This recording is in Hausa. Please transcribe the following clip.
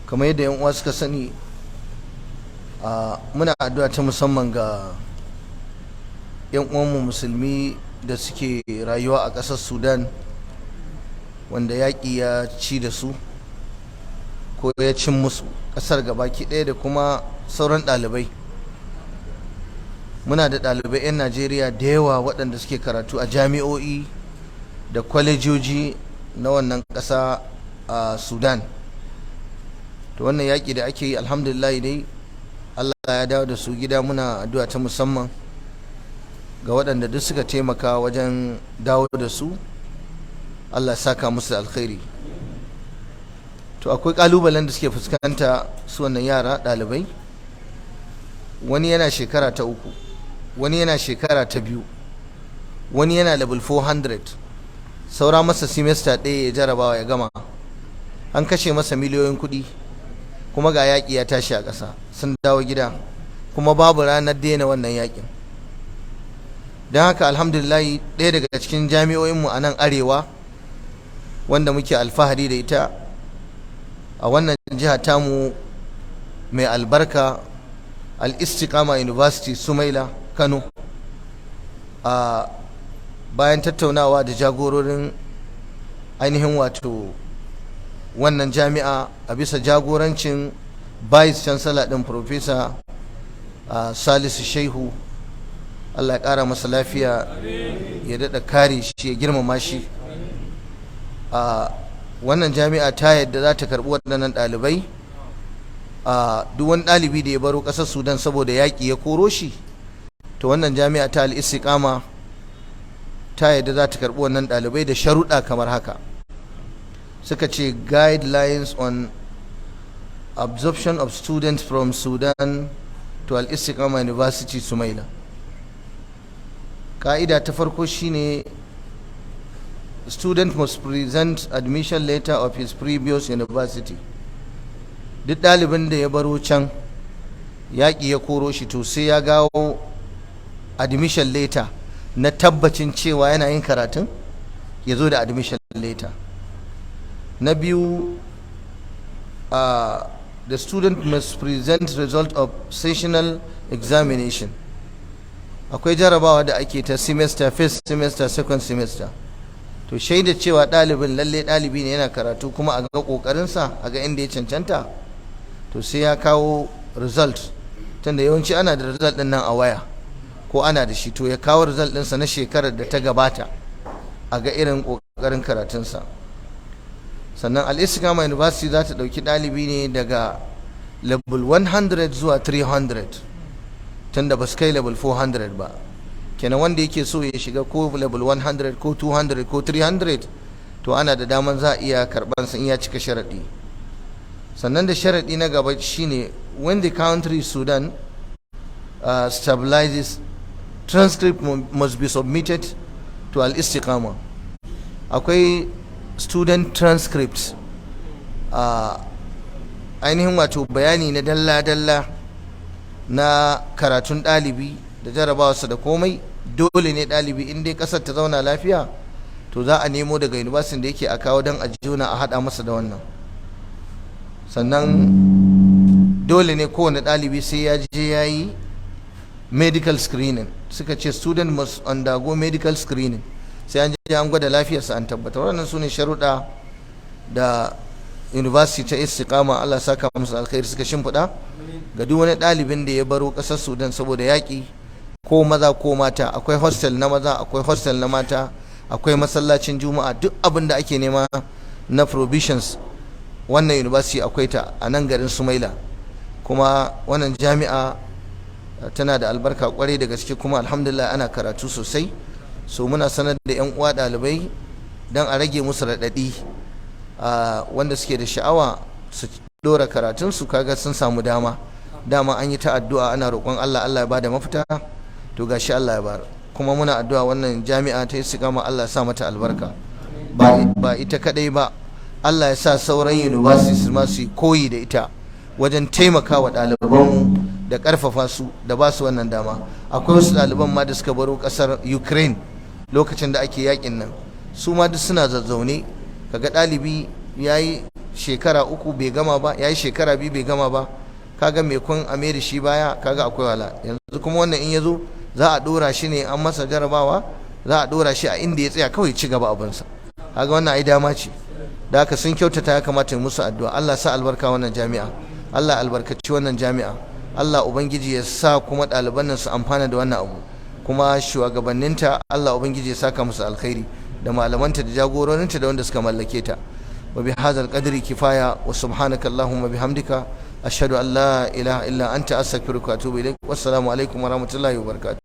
kamar yadda yan uwa suka sani, muna addu'a ta musamman ga yan uwanmu musulmi da suke rayuwa a ƙasar Sudan, wanda yaƙi ya ci da su ko ya cin musu ƙasar gabaki ɗaya, da kuma sauran ɗalibai. Muna da ɗalibai 'yan Najeriya da yawa waɗanda suke karatu a jami'o'i da kwalejoji na wannan ƙasa a Sudan. To wannan yaƙi da ake yi, alhamdulillah dai Allah ya dawo da su gida. Muna addu'a ta musamman ga waɗanda duk suka taimaka wajen dawo da su. Allah ya saka musu alkhairi. To akwai ƙalubalen da suke fuskanta su wannan yara ɗalibai. Wani yana shekara ta 3, wani yana shekara ta 2, wani yana level 400, saura masa semester ɗaya ya jarabawa ya gama. An kashe masa miliyoyin kuɗi, kuma ga yaƙi ya tashi a ƙasa, sun dawo gida, kuma babu ranar daina wannan yaƙin. Don haka alhamdulillah, ɗaya daga cikin jami'o'inmu a nan arewa wanda muke alfahari da ita a wannan jiha tamu mai albarka, Al-Istiqama University Sumaila Kano, a bayan tattaunawa da jagororin ainihin wato wannan jami'a a bisa jagorancin Vice Chancellor ɗin Professor Salisu Shehu, Allah ya ƙara masa lafiya, ya daɗa kare shi, ya girmama shi. Wannan jami'a ta yadda za ta karɓi waɗannan ɗalibai. Duk wani ɗalibi da ya baro ƙasar Sudan saboda yaƙi ya koro shi, to wannan jami'a ta Al-Istiqama ta yadda za ta karɓi wannan ɗalibai da sharuɗa kamar haka. Suka ce guidelines on absorption of students from Sudan to Al-Istiqama University Sumaila. Ka'ida ta farko shine student must present admission letter of his previous university. Duk ɗalibin da ya baro can yaƙi ya koro shi, to sai ya gawo admission letter na tabbacin cewa yana yin karatun, ya zo da admission letter. Na biyu, the student must present result of sessional examination. Akwai jarabawa da ake ta semester, first semester, second semester. To shaida cewa ɗalibin lalle ɗalibi ne, yana karatu, kuma a ga ƙoƙarinsa, a ga inda ya cancanta, to sai ya kawo result. Tunda yawanci ana da result ɗin nan a waya ko ana da shi, to ya kawo result ɗinsa na shekarar da ta gabata, a ga irin ƙoƙarin karatunsa. Sannan Al-Istiqama University za ta ɗauki ɗalibi ne daga level 100 zuwa 300, tunda ba su kai level 400 ba. Kenan wanda yake so ya shiga ko level 100 ko 200 ko 300, to ana da daman za a iya karɓansa in ya cika sharaɗi. Sannan da sharaɗi na gaba shine, when the country Sudan stabilizes, transcript must be submitted to Al-Istiqama. Akwai student transcripts, ainihin wato bayani na dalla-dalla na karatun ɗalibi da jarabawarsa da komai. Dole ne ɗalibi, in dai ƙasar ta zauna lafiya, to za a nemo daga university da yake a kawo don a juna a haɗa masa da wannan. Sannan dole ne kowane ɗalibi sai ya je ya yi medical screening. Suka ce student must undergo medical screening, sai an je an gwada lafiyarsa, an tabbatar. Wannan su ne sharuɗa da University ta Istiqama, Allah saka musu alkhairi, suka shimfiɗa ga duk wani ɗalibin da ya baro ƙasar Sudan saboda yaƙi, ko maza ko mata. Akwai hostel na maza, akwai hostel na mata, akwai masallacin juma'a, duk abin da ake nema na provisions wannan university akwai ta a nan garin Sumaila. Kuma wannan jami'a tana da albarka kwarai da gaske, kuma alhamdulillah ana karatu sosai. So muna sanar da yan uwa ɗalibai don a rage musu raɗaɗi, wanda suke da sha'awa su ɗora karatunsu, kaga sun samu dama an yi ta addu'a, ana roƙon Allah ya bada mafita, to gashi Allah ya bar. Kuma muna addu'a wannan jami'a ta Istiqama, Allah ya sa mata albarka, ba ita kadai ba, Allah ya sa sauran universities ma su koyi da ita wajen taimakawa ɗalibanmu da ƙarfafa su da ba su wannan dama. Akwai wasu ɗaliban ma da suka baro ƙasar Ukraine lokacin da ake yakin nan, su ma duk suna zazzaune. Kaga ɗalibi ya yi shekara 3 bai gama ba, yayi shekara 2 bai gama ba, kaga me kun ameri shi baya, kaga akwai wala. Yanzu kuma wannan in yazo za a dora shi ne, an masa jarabawa za a dora shi a inda ya tsaya kawai ci gaba abinsa, kaga wannan ai dama ce. Da haka sun kyautata, ya kamata mu musu addu'a. Allah sa albarka wannan jami'a, Allah albarkaci wannan jami'a, Allah ubangiji ya sa kuma ɗaliban nan su amfana da wannan abu, kuma shugabanninta Allah ubangiji ya saka musu alkhairi, da malamanta da jagororinta da wanda suka mallake ta. wa bihadzal qadri kifaya wa subhanaka allahumma bihamdika ashhadu an la ilaha illa anta astaghfiruka wa atubu ilaik. Wassalamu alaikum wa rahmatullahi wa barakatuh.